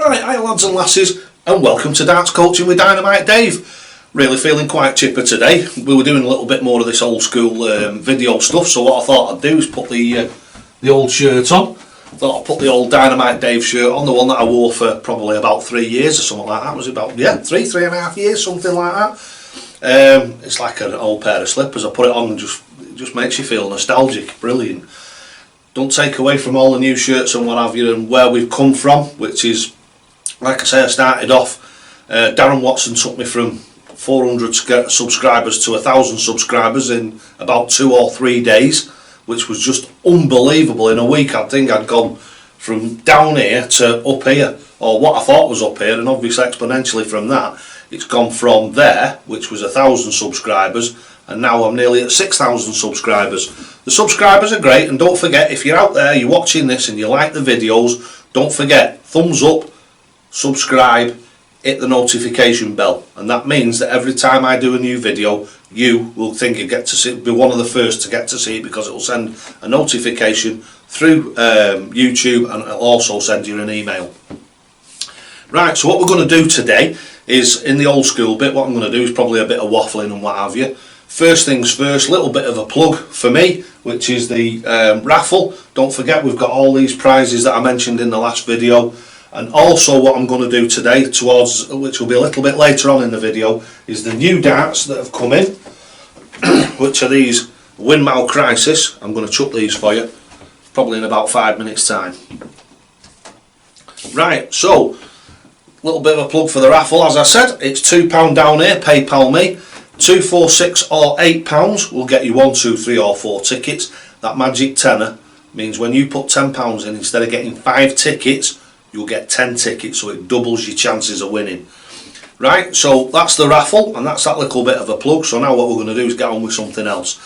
Right, hi lads and lasses, and welcome to Darts Coaching with Dynamite Dave. Really feeling quite chipper today. We were doing a little bit more of this old school video stuff, so what I thought I'd do is put the old shirt on. Thought I'd put the old Dynamite Dave shirt on, the one that I wore for probably about 3 years or something like that. It was about, three and a half years, something like that. It's like an old pair of slippers. I put it on and it just makes you feel nostalgic. Brilliant. Don't take away from all the new shirts and what have you and where we've come from, which is, like I say, I started off, Darren Watson took me from 400 subscribers to 1,000 subscribers in about 2 or 3 days, which was just unbelievable. In a week I think I'd gone from down here to up here, or what I thought was up here, and obviously exponentially from that it's gone from there, which was 1,000 subscribers, and now I'm nearly at 6,000 subscribers. The subscribers are great, and don't forget, if you're out there, you're watching this and you like the videos, don't forget, thumbs up, subscribe, hit the notification bell, and that means that every time I do a new video you will think you get to see, be one of the first to get to see it, because it will send a notification through YouTube, and it'll also send you an email. Right, so what we're going to do today is, in the old school bit, what I'm going to do is probably a bit of waffling and what have you. First things first, little bit of a plug for me, which is the raffle. Don't forget, we've got all these prizes that I mentioned in the last video. And also what I'm going to do today, which will be a little bit later on in the video, is the new darts that have come in, which are these Windmill Crisis. I'm going to chuck these for you, probably in about 5 minutes time. Right, so, a little bit of a plug for the raffle. As I said, it's £2 down here, PayPal me. £2, £4, £6 or £8 will get you 1, 2, 3 or 4 tickets. That magic tenner means when you put £10 in, instead of getting 5 tickets, you'll get 10 tickets, so it doubles your chances of winning. Right, so that's the raffle, and that's that little bit of a plug. So now what we're going to do is get on with something else.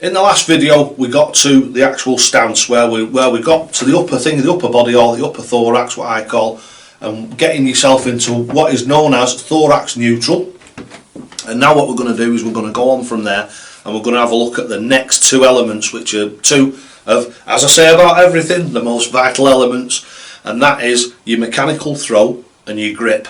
In the last video we got to the actual stance, where we got to the upper thing, the upper body, or the upper thorax, what I call, and getting yourself into what is known as thorax neutral. And now what we're going to do is we're going to go on from there, and we're going to have a look at the next 2 elements, which are 2 of, as I say about everything, the most vital elements, and that is your mechanical throw and your grip.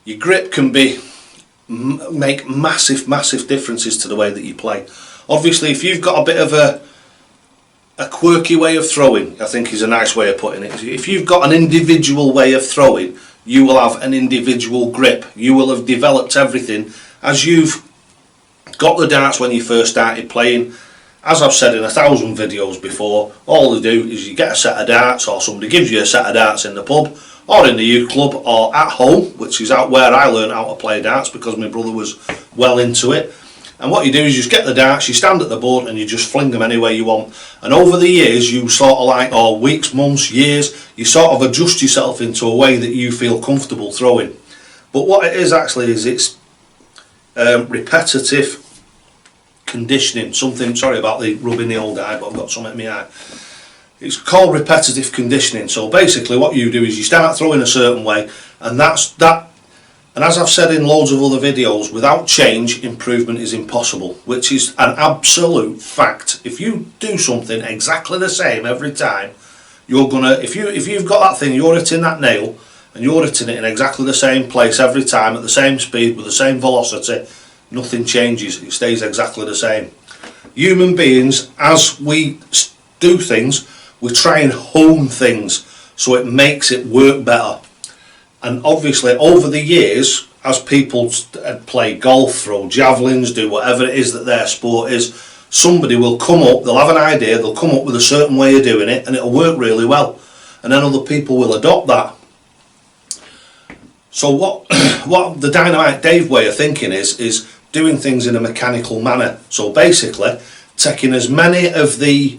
Your grip can make massive differences to the way that you play. Obviously, if you've got a bit of a quirky way of throwing, I think is a nice way of putting it. If you've got an individual way of throwing, you will have an individual grip. You will have developed everything as you've got the darts when you first started playing. As I've said in 1,000 videos before, all they do is you get a set of darts, or somebody gives you a set of darts in the pub or in the youth club or at home, which is out where I learned how to play darts because my brother was well into it. And what you do is you just get the darts, you stand at the board and you just fling them anywhere you want. And over the years, you sort of like, or weeks, months, years, you sort of adjust yourself into a way that you feel comfortable throwing. But what it is actually is it's repetitive conditioning. Something, sorry about the rubbing the old eye, but I've got something in my eye. It's called repetitive conditioning. So basically what you do is you start throwing a certain way, and that's that. And as I've said in loads of other videos, without change, improvement is impossible, which is an absolute fact. If you do something exactly the same every time, you're gonna, if you've got that thing, you're hitting that nail, and you're hitting it in exactly the same place every time, at the same speed, with the same velocity, nothing changes, it stays exactly the same. Human beings, as we do things, we try and hone things so it makes it work better. And obviously over the years, as people play golf, throw javelins, do whatever it is that their sport is, somebody will come up, they'll have an idea, they'll come up with a certain way of doing it, and it'll work really well, and then other people will adopt that. So what the Dynamite Dave way of thinking is doing things in a mechanical manner. So basically taking as many of the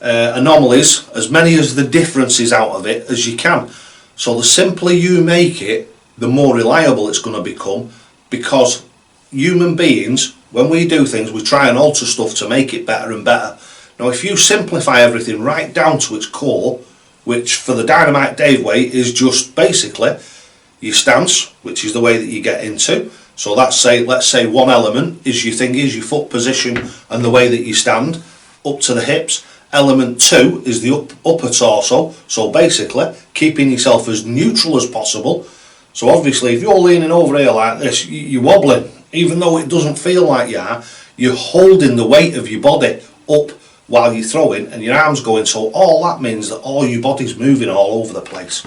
anomalies, as many as the differences out of it as you can. So the simpler you make it, the more reliable it's going to become, because human beings, when we do things, we try and alter stuff to make it better and better. Now if you simplify everything right down to its core, which for the Dynamite Dave way is just basically your stance, which is the way that you get into. So let's say one element is your foot position and the way that you stand up to the hips, Element 2 is the upper torso, so basically keeping yourself as neutral as possible. So obviously if you're leaning over here like this, you're wobbling, even though it doesn't feel like you are, you're holding the weight of your body up while you're throwing and your arms going, so all that means that all your body's moving all over the place.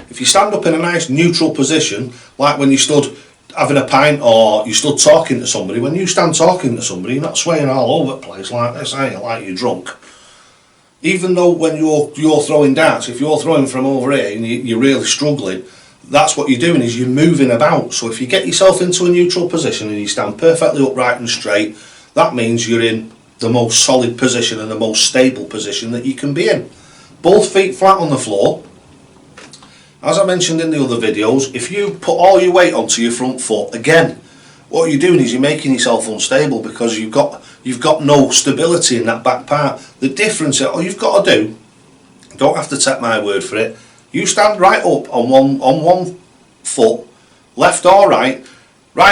If you stand up in a nice neutral position, like when you stood having a pint or you stood talking to somebody, when you stand talking to somebody, you're not swaying all over the place like this, are you? Like you're drunk. Even though when you're throwing darts, if you're throwing from over here and you're really struggling, that's what you're doing, is you're moving about. So if you get yourself into a neutral position and you stand perfectly upright and straight, that means you're in the most solid position and the most stable position that you can be in. Both feet flat on the floor. As I mentioned in the other videos, if you put all your weight onto your front foot, again, what you're doing is you're making yourself unstable because you've got no stability in that back part. The difference, all you've got to do, don't have to take my word for it, you stand right up on one foot, left or right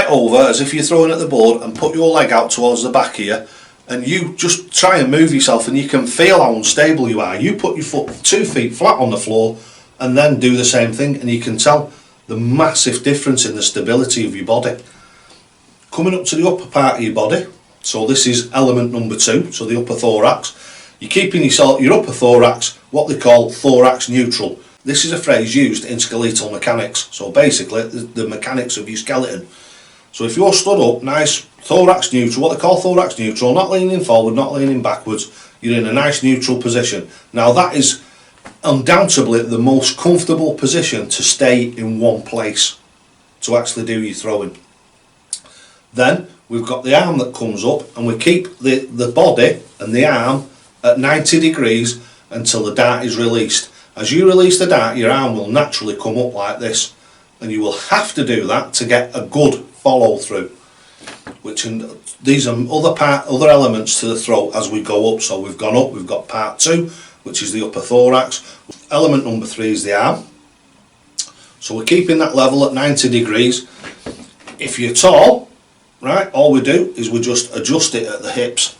over as if you're throwing at the board, and put your leg out towards the back here, and you just try and move yourself and you can feel how unstable you are. You put your foot 2 feet flat on the floor and then do the same thing, and you can tell the massive difference in the stability of your body. Coming up to the upper part of your body, so this is element number 2, so the upper thorax. You're keeping your upper thorax what they call thorax neutral. This is a phrase used in skeletal mechanics, so basically the mechanics of your skeleton. So if you're stood up, nice thorax neutral, what they call thorax neutral, not leaning forward, not leaning backwards, you're in a nice neutral position. Now that is undoubtedly the most comfortable position to stay in one place to actually do your throwing. Then we've got the arm that comes up, and we keep the body and the arm at 90 degrees until the dart is released. As you release the dart, your arm will naturally come up like this, and you will have to do that to get a good follow through. These are other elements to the throw as we go up. So we've gone up, we've got part 2, which is the upper thorax. Element number 3 is the arm. So we're keeping that level at 90 degrees. If you're tall, right, all we do is we just adjust it at the hips.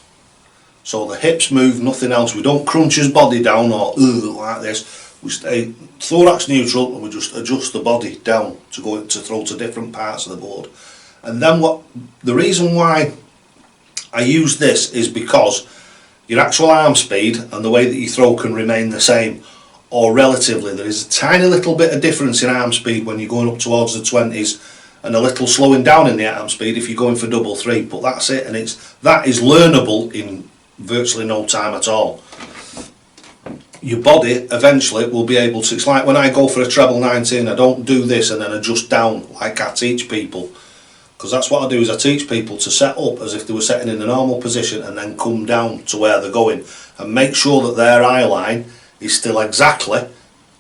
So the hips move, nothing else. We don't crunch his body down or like this. We stay thorax neutral and we just adjust the body down to throw to different parts of the board. And then the reason why I use this is because your actual arm speed and the way that you throw can remain the same, or relatively. There is a tiny little bit of difference in arm speed when you're going up towards the 20s, and a little slowing down in the arm speed if you're going for double 3, but that's it, and that is learnable in virtually no time at all. Your body eventually will be able to, it's like when I go for a treble 19, I don't do this and then adjust down like I teach people, because that's what I do, is I teach people to set up as if they were sitting in a normal position and then come down to where they're going, and make sure that their eye line is still exactly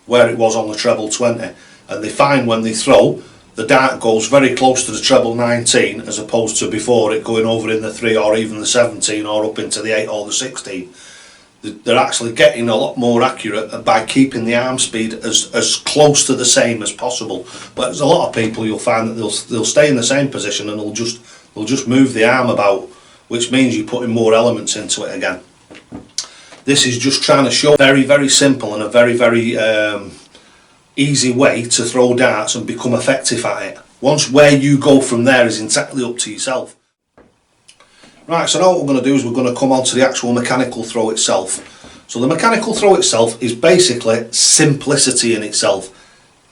where it was on the treble 20, and they find when they throw, the dart goes very close to the treble 19 as opposed to before it going over in the 3 or even the 17 or up into the 8 or the 16. They're actually getting a lot more accurate by keeping the arm speed as close to the same as possible. But there's a lot of people, you'll find that they'll stay in the same position and they'll just move the arm about, which means you're putting more elements into it again. This is just trying to show very, very simple and a very, very easy way to throw darts and become effective at it. Once where you go from there is entirely up to yourself. Right, so now what we're going to do is we're going to come on to the actual mechanical throw itself. So the mechanical throw itself is basically simplicity in itself.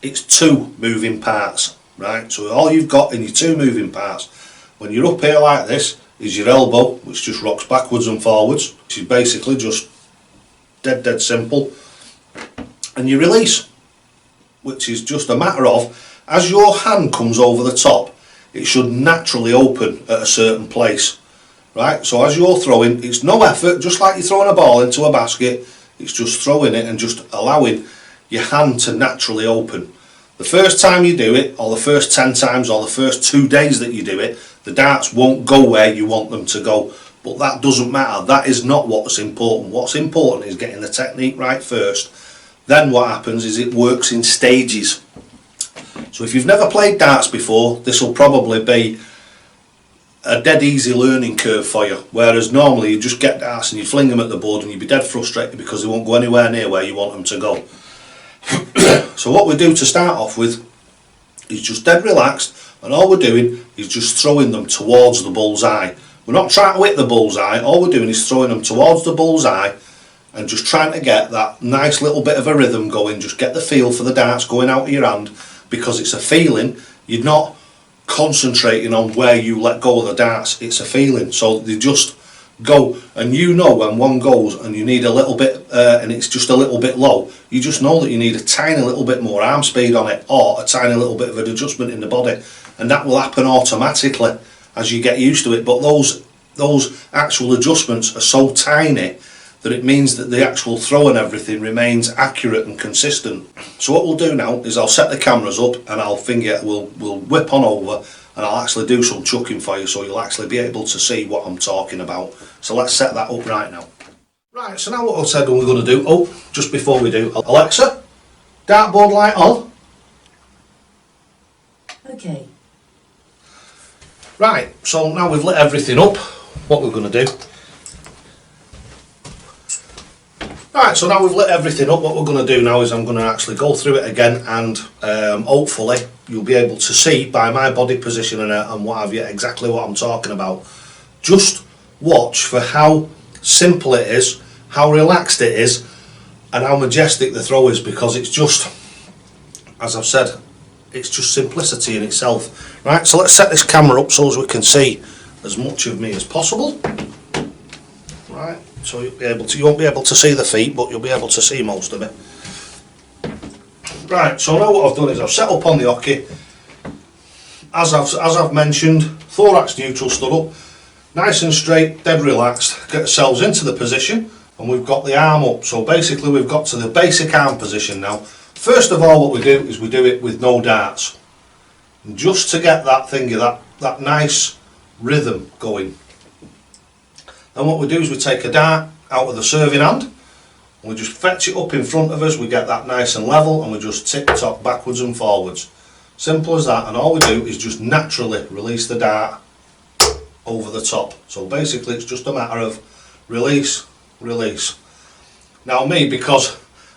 It's 2 moving parts, right? So all you've got in your 2 moving parts, when you're up here like this, is your elbow, which just rocks backwards and forwards, which is basically just dead simple, and your release, which is just a matter of, as your hand comes over the top, it should naturally open at a certain place. Right, so as you're throwing, it's no effort, just like you're throwing a ball into a basket, it's just throwing it and just allowing your hand to naturally open. The first time you do it, or the first 10 times, or the first 2 days that you do it, the darts won't go where you want them to go, but that doesn't matter. That is not what's important. What's important is getting the technique right first. Then what happens is it works in stages. So if you've never played darts before, this will probably be a dead easy learning curve for you, whereas normally you just get darts and you fling them at the board and you'd be dead frustrated because they won't go anywhere near where you want them to go. So what we do to start off with is just dead relaxed, and all we're doing is just throwing them towards the bullseye. We're not trying to hit the bullseye, all we're doing is throwing them towards the bullseye and just trying to get that nice little bit of a rhythm going, just get the feel for the darts going out of your hand, because it's a feeling. You're not concentrating on where you let go of the darts, it's a feeling. So they just go, and you know when one goes and you need a little bit and it's just a little bit low, you just know that you need a tiny little bit more arm speed on it, or a tiny little bit of an adjustment in the body, and that will happen automatically as you get used to it. But those actual adjustments are so tiny that it means that the actual throw and everything remains accurate and consistent. So what we'll do now is I'll set the cameras up and we'll whip on over and I'll actually do some chucking for you, so you'll actually be able to see what I'm talking about. So let's set that up right now. Right, so now what I said we're going to do, just before we do, Alexa, dartboard light on. Okay. Right, so now we've lit everything up, what we're going to do. Right, so now we've lit everything up, what we're going to do now is I'm going to actually go through it again, and hopefully you'll be able to see by my body position and what have you exactly what I'm talking about. Just watch for how simple it is, how relaxed it is, and how majestic the throw is, because it's just, as I've said, it's just simplicity in itself. Right, so let's set this camera up so as we can see as much of me as possible. Right, so you won't be able to see the feet, but you'll be able to see most of it. Right, so now what I've done is I've set up on the hockey. As I've mentioned, thorax neutral stood up, nice and straight, dead relaxed. Get ourselves into the position, and we've got the arm up. So basically we've got to the basic arm position now. First of all, what we do is we do it with no darts, and just to get that thingy, that nice rhythm going. Then what we do is we take a dart out of the serving hand, and we just fetch it up in front of us. We get that nice and level, and we just tick-tock backwards and forwards. Simple as that, and all we do is just naturally release the dart over the top. So basically it's just a matter of release, release. Now me, because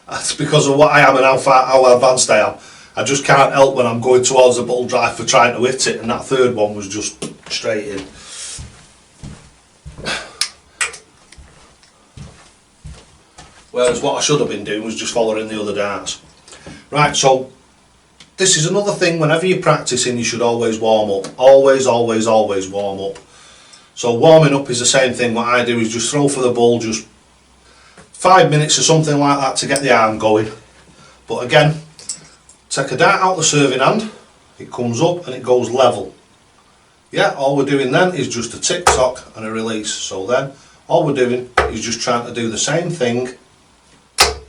of what I am and how advanced I am, I just can't help when I'm going towards the ball drive for trying to hit it, and that third one was just straight in. Whereas what I should have been doing was just following the other darts. Right, so this is another thing, whenever you're practicing you should always warm up. Always, always, always warm up. So warming up is the same thing. What I do is just throw for the ball, just 5 minutes or something like that to get the arm going. But again, take a dart out the serving hand, it comes up and it goes level. Yeah, all we're doing then is just a tick-tock and a release. So then all we're doing is just trying to do the same thing,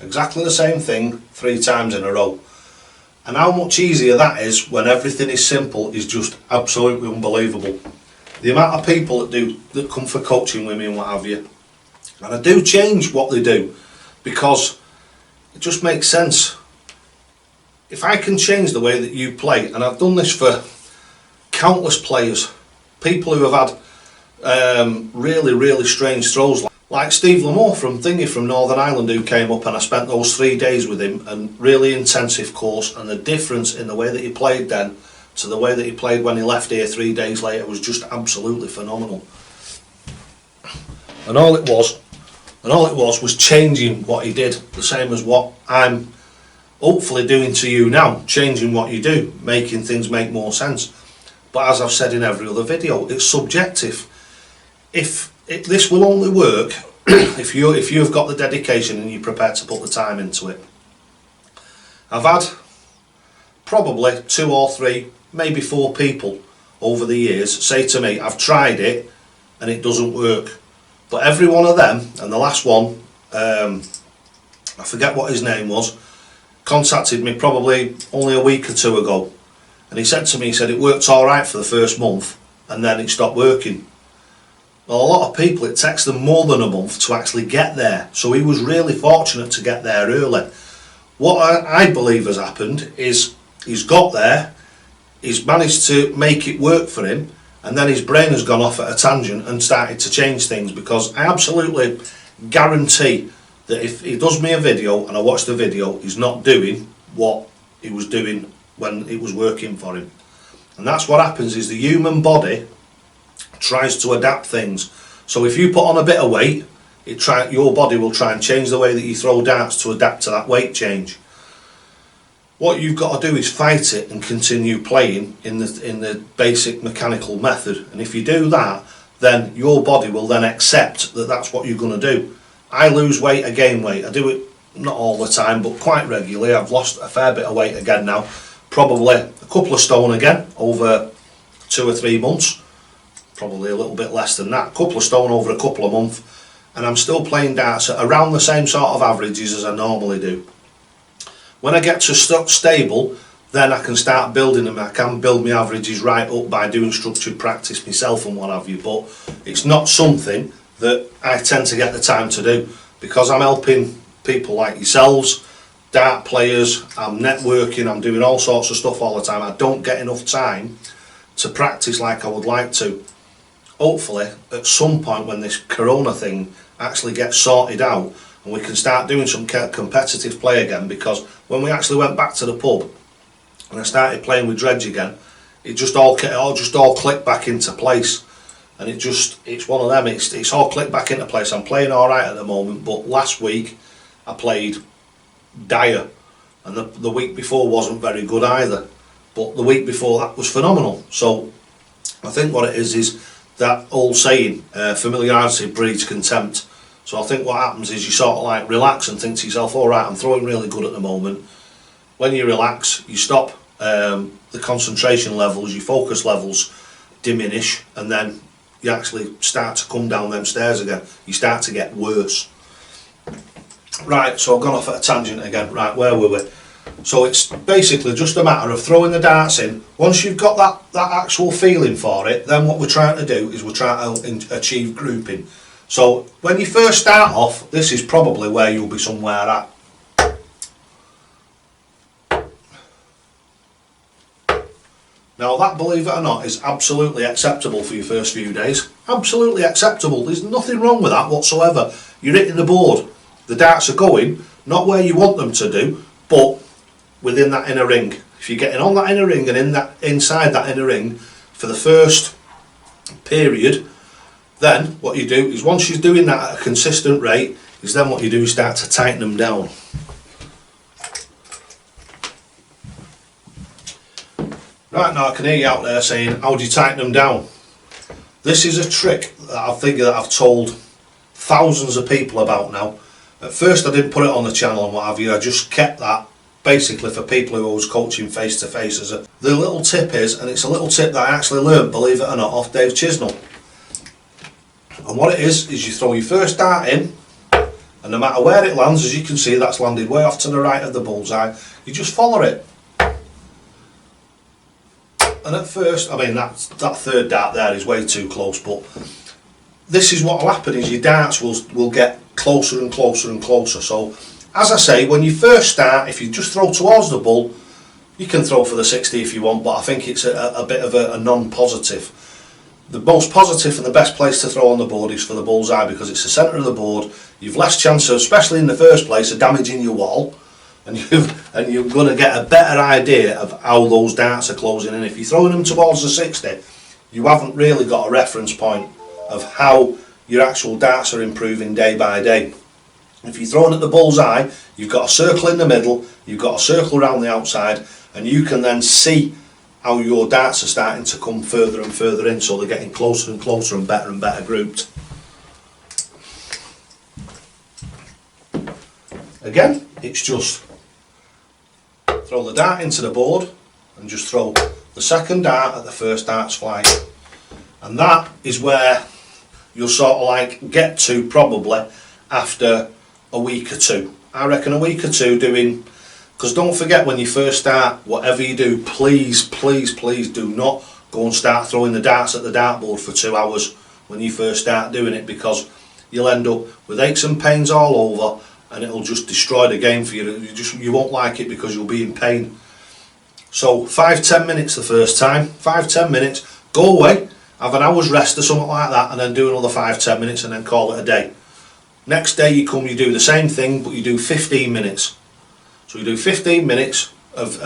exactly the same thing 3 times in a row. And how much easier that is when everything is simple is just absolutely unbelievable. The amount of people that come for coaching with me and what have you, and I do change what they do because it just makes sense. If I can change the way that you play, and I've done this for countless players, people who have had really, really strange throws, like Steve Lamore from Northern Ireland, who came up, and I spent those 3 days with him, and really intensive course, and the difference in the way that he played then to the way that he played when he left here 3 days later was just absolutely phenomenal. And all it was changing what he did, the same as what I'm hopefully doing to you now, changing what you do, making things make more sense. But as I've said in every other video, it's subjective. This will only work if you've got the dedication and you're prepared to put the time into it. I've had probably 2 or 3, maybe 4 people over the years say to me, I've tried it and it doesn't work. But every one of them, and the last one, I forget what his name was, contacted me probably only a week or 2 ago, and he said to me, he said it worked alright for the first month and then it stopped working. Well, a lot of people, it takes them more than a month to actually get there, so he was really fortunate to get there early. What I believe has happened is he's got there, he's managed to make it work for him, and then his brain has gone off at a tangent and started to change things, because I absolutely guarantee that if he does me a video and I watch the video, he's not doing what he was doing when it was working for him. And that's what happens, is the human body tries to adapt things. So if you put on a bit of weight, your body will try and change the way that you throw darts to adapt to that weight change. What you've got to do is fight it and continue playing in the basic mechanical method. And if you do that, then your body will then accept that that's what you're going to do. I lose weight, I gain weight. I do it not all the time, but quite regularly. I've lost a fair bit of weight again now. Probably a couple of stone again over 2 or 3 months. Probably a little bit less than that. A couple of stone over a couple of months. And I'm still playing darts at around the same sort of averages as I normally do. When I get to stable, then I can start building them. I can build my averages right up by doing structured practice myself and what have you, but it's not something that I tend to get the time to do, because I'm helping people like yourselves, dart players, I'm networking, I'm doing all sorts of stuff all the time. I don't get enough time to practice like I would like to. Hopefully at some point when this corona thing actually gets sorted out and we can start doing some competitive play again, because when we actually went back to the pub and I started playing with Dredge again, it just all clicked back into place. And it's one of them, it's all clicked back into place. I'm playing alright at the moment, but last week I played dire, and the week before wasn't very good either, but the week before that was phenomenal. So I think what it is that old saying, familiarity breeds contempt. So I think what happens is you sort of like relax and think to yourself, alright, I'm throwing really good at the moment. When you relax, you stop, the concentration levels, your focus levels diminish, and then you actually start to come down them stairs again. You start to get worse. Right, so I've gone off at a tangent again. Right, where were we? So it's basically just a matter of throwing the darts in. Once you've got that actual feeling for it, then what we're trying to do is we're trying to achieve grouping. So when you first start off, this is probably where you'll be somewhere at. Now that, believe it or not, is absolutely acceptable for your first few days. Absolutely acceptable. There's nothing wrong with that whatsoever. You're hitting the board. The darts are going, not where you want them to do, but within that inner ring. If you're getting on that inner ring and inside that inner ring for the first period, then what you do is, once you're doing that at a consistent rate, is then what you do is start to tighten them down. Right, now I can hear you out there saying, how do you tighten them down? This is a trick that I think that I've told thousands of people about now. At first I didn't put it on the channel and what have you, I just kept that basically for people who I was coaching face to face. The little tip is, and it's a little tip that I actually learned, believe it or not, off Dave Chisnell. And what it is you throw your first dart in, and no matter where it lands, as you can see that's landed way off to the right of the bullseye, you just follow it. And at first, I mean that third dart there is way too close, but this is what will happen, is your darts will get closer and closer and closer. So as I say, when you first start, if you just throw towards the bull, you can throw for the 60 if you want, but I think it's a bit of a non-positive. The most positive and the best place to throw on the board is for the bullseye, because it's the centre of the board. You've less chance of, especially in the first place, of damaging your wall, and you're going to get a better idea of how those darts are closing in. If you're throwing them towards the 60, you haven't really got a reference point of how your actual darts are improving day by day. If you're throwing at the bullseye, you've got a circle in the middle, you've got a circle around the outside, and you can then see how your darts are starting to come further and further in, so they're getting closer and closer and better grouped. Again, it's just throw the dart into the board and just throw the second dart at the first dart's flight. And that is where you'll sort of like get to probably after a week or two. I reckon a week or two doing, because don't forget, when you first start, whatever you do, please do not go and start throwing the darts at the dartboard for 2 hours when you first start doing it, because you'll end up with aches and pains all over, and it'll just destroy the game for you. You won't like it because you'll be in pain. So 5-10 minutes the first time, 5-10 minutes, go away, have an hour's rest or something like that, and then do another 5-10 minutes and then call it a day. Next day you come, you do the same thing, but you do 15 minutes. So you do 15 minutes of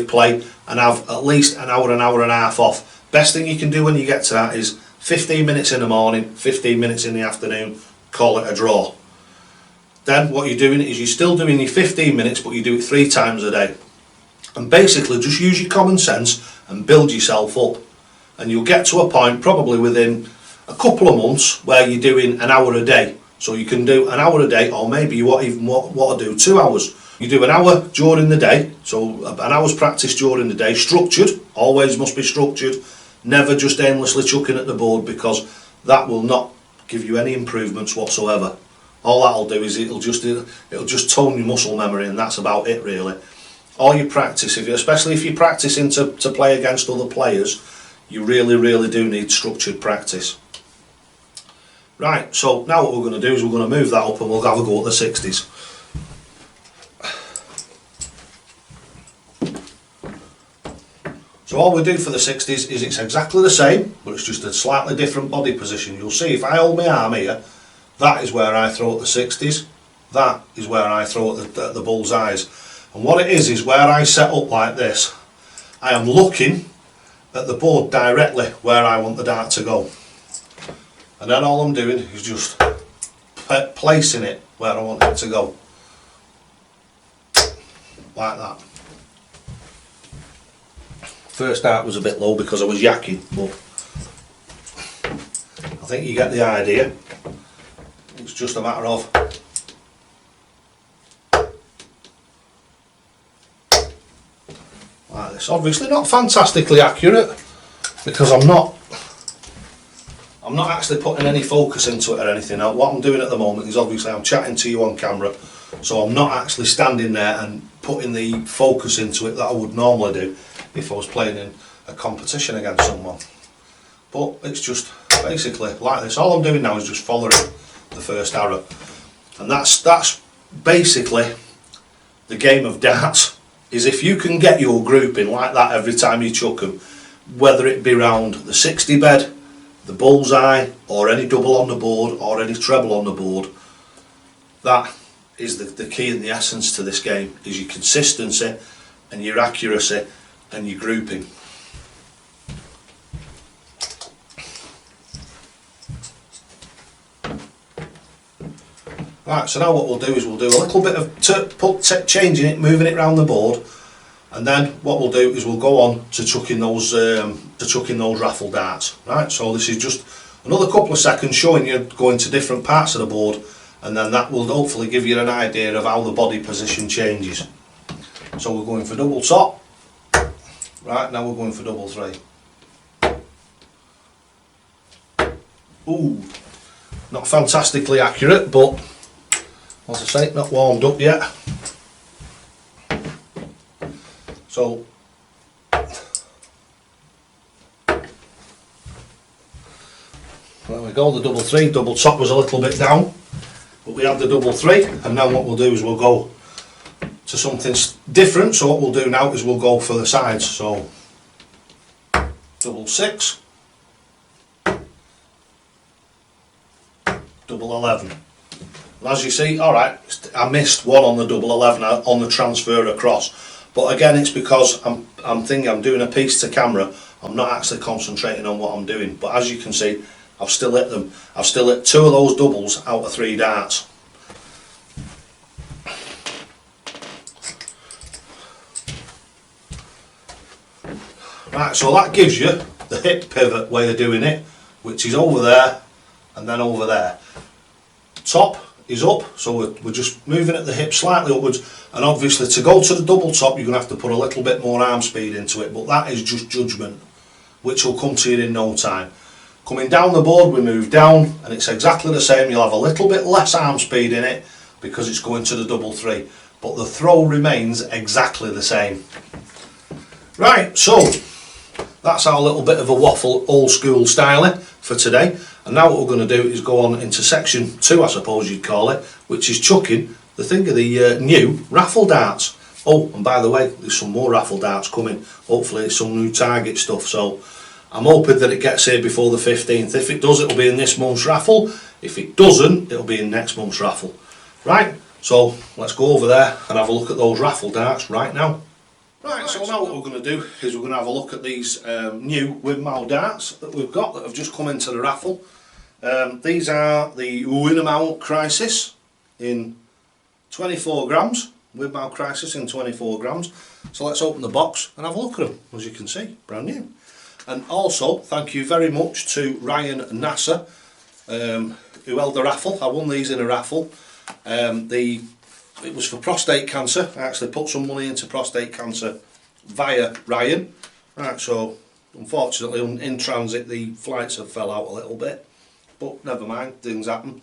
play and have at least an hour and a half off. Best thing you can do when you get to that is 15 minutes in the morning, 15 minutes in the afternoon, call it a draw. Then what you're doing is you're still doing your 15 minutes, but you do it 3 times a day. And basically just use your common sense and build yourself up. And you'll get to a point probably within a couple of months where you're doing an hour a day. So you can do an hour a day, or maybe you want to do 2 hours. You do an hour during the day, so an hour's practice during the day, structured, always must be structured, never just aimlessly chucking at the board, because that will not give you any improvements whatsoever. All that'll do is it'll just tone your muscle memory, and that's about it really. All your practice, especially if you're practicing to play against other players, you really do need structured practice. Right, so now what we're going to do is we're going to move that up and we'll have a go at the 60s. So all we do for the 60s is it's exactly the same, but it's just a slightly different body position. You'll see if I hold my arm here, that is where I throw at the 60s, that is where I throw at the bullseyes. And what it is where I set up like this, I am looking at the board directly where I want the dart to go. And then all I'm doing is just placing it where I want it to go. Like that. First dart was a bit low because I was yakking, but I think you get the idea. It's just a matter of like this. Obviously not fantastically accurate because I'm not actually putting any focus into it or anything. Now, what I'm doing at the moment is obviously I'm chatting to you on camera, so I'm not actually standing there and putting the focus into it that I would normally do if I was playing in a competition against someone. But it's just basically like this. All I'm doing now is just following the first arrow, and that's basically the game of darts. Is if you can get your grouping like that every time you chuck them, whether it be round the 60 bed, the bullseye, or any double on the board, or any treble on the board, that is the key and the essence to this game, is your consistency and your accuracy and your grouping. Right, so now what we'll do is we'll do a little bit of changing it, moving it around the board, and then what we'll do is we'll go on to chucking those raffle darts. Right, so this is just another couple of seconds showing you going to different parts of the board, and then that will hopefully give you an idea of how the body position changes. So we're going for double top. Right, now we're going for double three. Ooh, not fantastically accurate, but as I say, not warmed up yet. So there we go, the double three. Double top was a little bit down, but we have the double three, and now what we'll do is we'll go to something different. So what we'll do now is we'll go for the sides. So double six, double 11. And as you see, alright, I missed one on the double 11 on the transfer across, but again it's because I'm thinking I'm doing a piece to camera, I'm not actually concentrating on what I'm doing. But as you can see, I've still hit them. I've still hit 2 of those doubles out of 3 darts. Right, so that gives you the hip pivot way of doing it, which is over there and then over there. Top is up, so we're just moving at the hip slightly upwards, and obviously to go to the double top you're going to have to put a little bit more arm speed into it, but that is just judgment, which will come to you in no time. Coming down the board, we move down, and it's exactly the same. You'll have a little bit less arm speed in it because it's going to the double three, but the throw remains exactly the same. Right, so that's our little bit of a waffle old school styling for today. And now what we're going to do is go on into section 2, I suppose you'd call it, which is chucking the thing of the new raffle darts. Oh, and by the way, there's some more raffle darts coming. Hopefully it's some new target stuff, so I'm hoping that it gets here before the 15th. If it does, it'll be in this month's raffle. If it doesn't, it'll be in next month's raffle. Right, so let's go over there and have a look at those raffle darts right now. Right, so now what we're going to do is we're going to have a look at these new windmill darts that we've got that have just come into the raffle. These are the Dynamite Crisis in 24 grams. Windmill Crisis in 24 grams. So let's open the box and have a look at them. As you can see, brand new. And also, thank you very much to Ryan Nasser, who held the raffle. I won these in a raffle. It was for prostate cancer. I actually put some money into prostate cancer via Ryan. Right, so unfortunately in transit the flights have fell out a little bit, but never mind, things happen.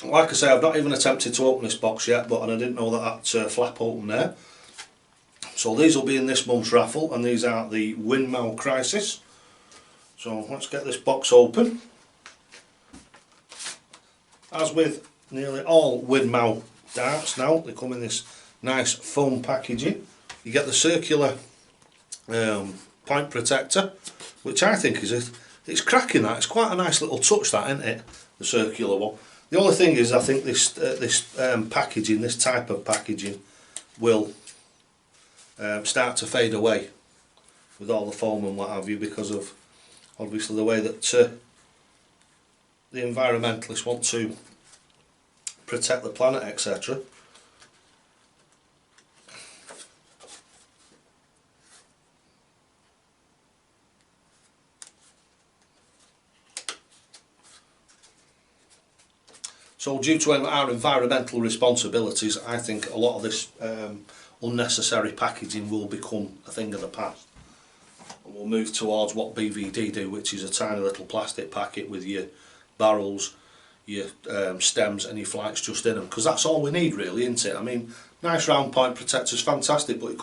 Like I say, I've not even attempted to open this box yet, but I didn't know that flap open there. So these will be in this month's raffle, and these are the Windmill Crisis. So let's get this box open. As with nearly all windmill darts now, they come in this nice foam packaging. You get the circular point protector, which I think it's cracking. That it's quite a nice little touch, that, isn't it? The circular one. The only thing is, I think this packaging, this type of packaging, will start to fade away with all the foam and what have you, because of obviously the way that the environmentalists want to protect the planet, etc. So due to our environmental responsibilities, I think a lot of this unnecessary packaging will become a thing of the past. And we'll move towards what BVD do, which is a tiny little plastic packet with your barrels, your stems and your flights just in them, because that's all we need really, isn't it? I mean, nice round point protector's fantastic, but it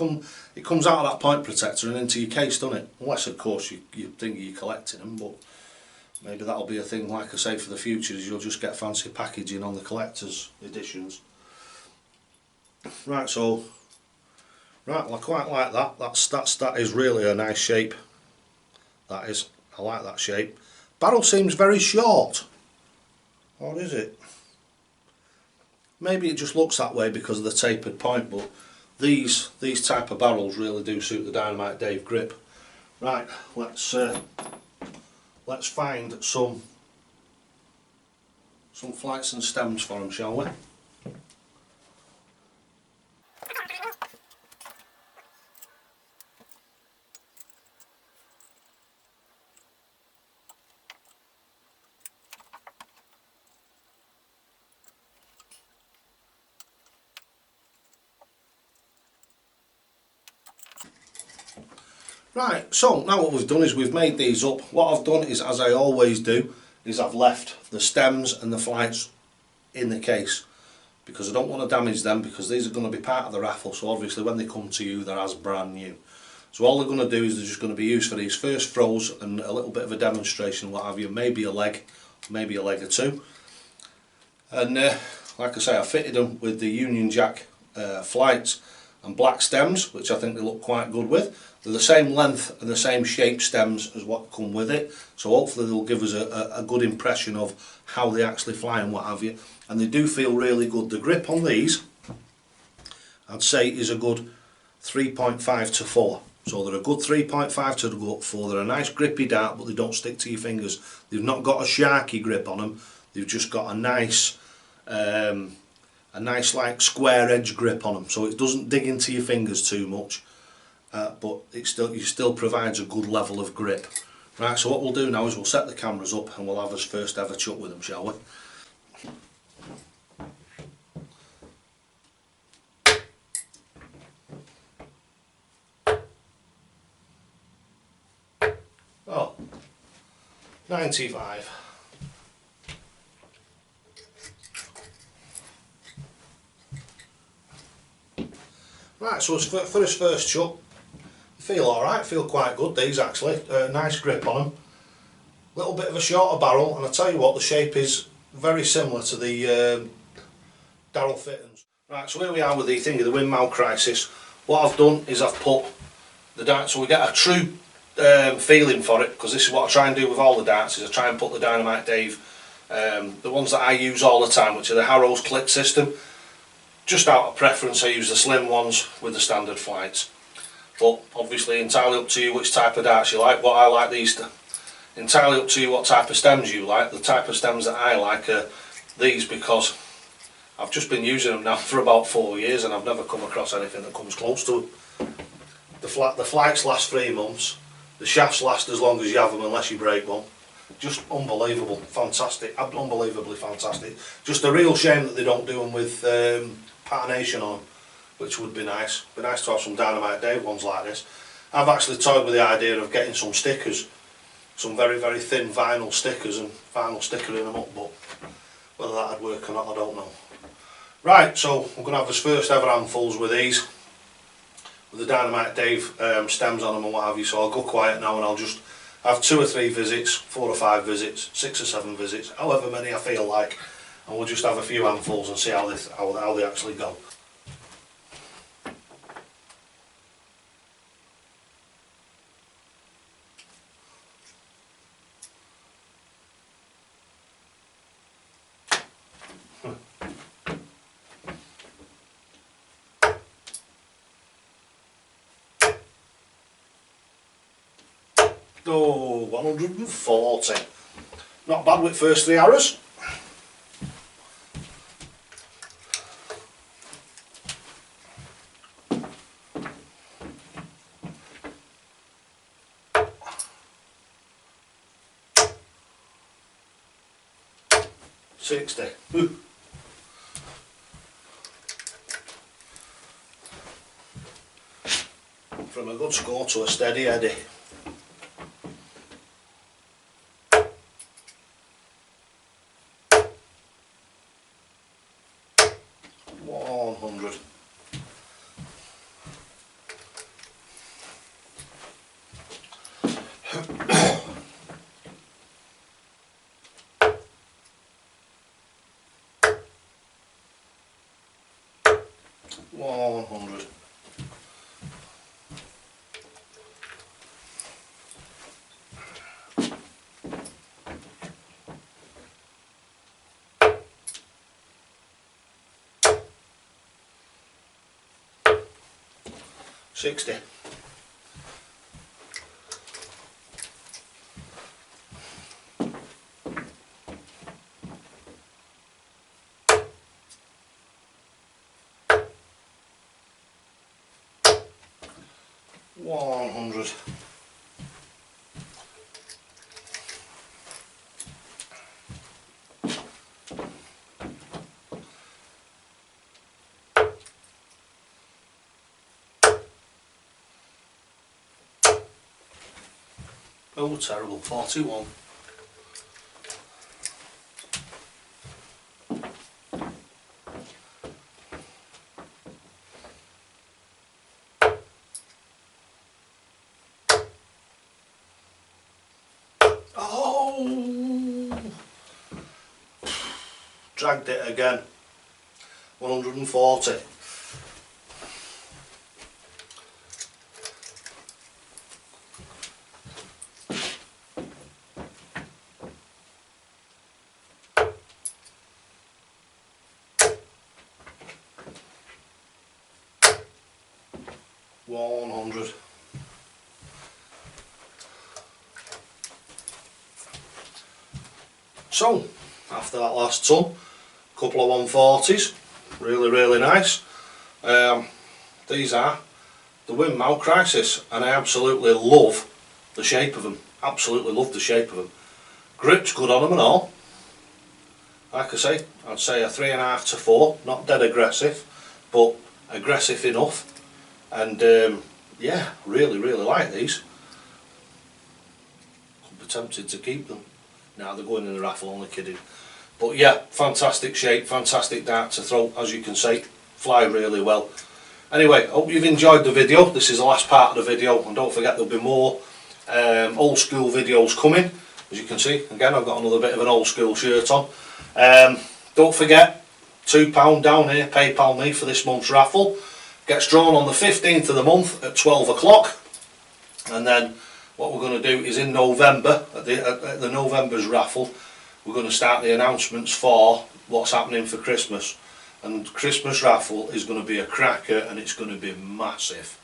comes out of that point protector and into your case, doesn't it? Unless of course you think you're collecting them, but maybe that'll be a thing, like I say, for the future, is you'll just get fancy packaging on the collector's editions. Right, so right, well, I quite like that. That is really a nice shape. That is, I like that shape. Barrel seems very short. Or is it? Maybe it just looks that way because of the tapered point, but these type of barrels really do suit the Dynamite Dave grip. Right, let's find some flights and stems for them, shall we? Right, so now what we've done is we've made these up. What I've done is, as I always do, is I've left the stems and the flights in the case, because I don't want to damage them, because these are going to be part of the raffle, so obviously when they come to you they're as brand new. So all they're going to do is they're just going to be used for these first throws and a little bit of a demonstration, what have you, maybe a leg or two. And like I say, I fitted them with the Union Jack flights and black stems, which I think they look quite good with. They're the same length and the same shape stems as what come with it, so hopefully they'll give us a good impression of how they actually fly and what have you. And they do feel really good. The grip on these, I'd say, is a good 3.5 to 4. So they're a good 3.5 to 4. They're a nice grippy dart, but they don't stick to your fingers. They've not got a sharky grip on them. They've just got a nice like square edge grip on them, so it doesn't dig into your fingers too much. But it still provides a good level of grip. Right, so what we'll do now is we'll set the cameras up and we'll have us first ever chuck with them, shall we? Oh, 95. Right, so for this first chuck, feel alright, feel quite good these actually, nice grip on them, little bit of a shorter barrel, and I tell you what, the shape is very similar to the Darrell fittings. Right, so here we are with the Windmill Crisis. What I've done is I've put the dart, so we get a true feeling for it, because this is what I try and do with all the darts, is I try and put the Dynamite Dave, the ones that I use all the time, which are the Harrow's click system. Just out of preference I use the slim ones with the standard flights, but obviously entirely up to you which type of darts you like. What I like these, entirely up to you what type of stems you like. The type of stems that I like are these, because I've just been using them now for about 4 years and I've never come across anything that comes close to them. The flights last 3 months, the shafts last as long as you have them unless you break one. Just unbelievable, fantastic, unbelievably fantastic. Just a real shame that they don't do them with patination on them, which would be nice. Be nice to have some Dynamite Dave ones like this. I've actually toyed with the idea of getting some stickers, some very thin vinyl stickers, and vinyl stickering them up, but whether that'd work or not I don't know. Right, so we're going to have his first ever handfuls with these, with the Dynamite Dave stems on them and what have you, so I'll go quiet now and I'll just have 2 or 3 visits, 4 or 5 visits, 6 or 7 visits, however many I feel like, and we'll just have a few handfuls and see how they actually go. Oh, 140. Not bad with first 3 arrows. $60. Ooh. From a good score to a steady eddy. $100. $60. $100. Oh, terrible. 41. Oh! Dragged it again. 140. $100. So, after that last ton, a couple of 140s, really nice. These are the Windmill Crisis, and I absolutely love the shape of them. Absolutely love the shape of them. Grip's good on them and all. Like I say, I'd say a 3.5 to 4, not dead aggressive, but aggressive enough. And yeah, really like these. Could be tempted to keep them. Now they're going in the raffle, only kidding. But yeah, fantastic shape, fantastic dart to throw, as you can see, fly really well. Anyway, hope you've enjoyed the video. This is the last part of the video, and don't forget there'll be more old school videos coming. As you can see, again I've got another bit of an old school shirt on. Don't forget, £2 down here, PayPal me for this month's raffle. Gets drawn on the 15th of the month at 12 o'clock, and then what we're going to do is in November, at the November's raffle, we're going to start the announcements for what's happening for Christmas. And Christmas raffle is going to be a cracker, and it's going to be massive.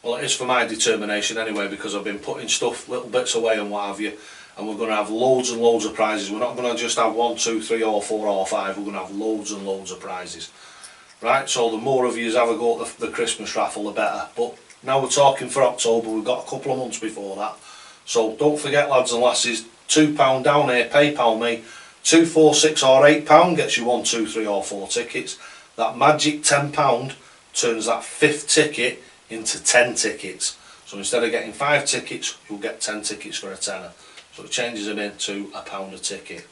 Well, it is for my determination anyway, because I've been putting stuff, little bits away and what have you, and we're going to have loads and loads of prizes. We're not going to just have 1, 2, 3 or 4 or 5, we're going to have loads and loads of prizes. Right, so the more of you have a go at the Christmas raffle, the better. But now we're talking for October, we've got a couple of months before that. So don't forget, lads and lasses, £2 down here, PayPal me, 2, 4, 6 or £8 gets you 1, 2, 3 or 4 tickets. That magic £10 turns that 5th ticket into 10 tickets. So instead of getting 5 tickets, you'll get 10 tickets for a tenner. So it changes them into £1 a ticket.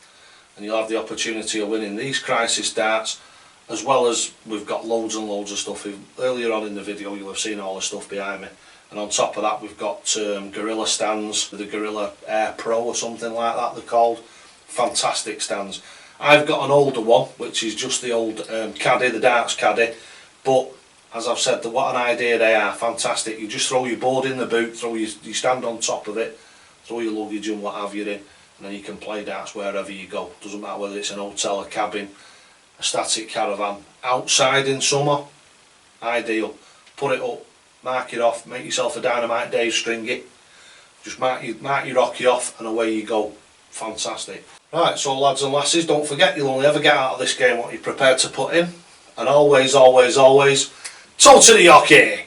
And you'll have the opportunity of winning these crisis darts, as well as we've got loads and loads of stuff. Earlier on in the video you'll have seen all the stuff behind me. And on top of that we've got Gorilla stands, the Gorilla Air Pro or something like that they're called. Fantastic stands. I've got an older one, which is just the old caddy, the darts caddy, but as I've said, what an idea they are, fantastic. You just throw your board in the boot, you stand on top of it, throw your luggage and what have you in, and then you can play darts wherever you go. Doesn't matter whether it's an hotel, a cabin, a static caravan, outside in summer, ideal. Put it up, mark it off, make yourself a Dynamite Dave stringy, just mark your rocky off and away you go. Fantastic. Right, so lads and lasses, don't forget you'll only ever get out of this game what you're prepared to put in, and always, always, always, toe to the hockey!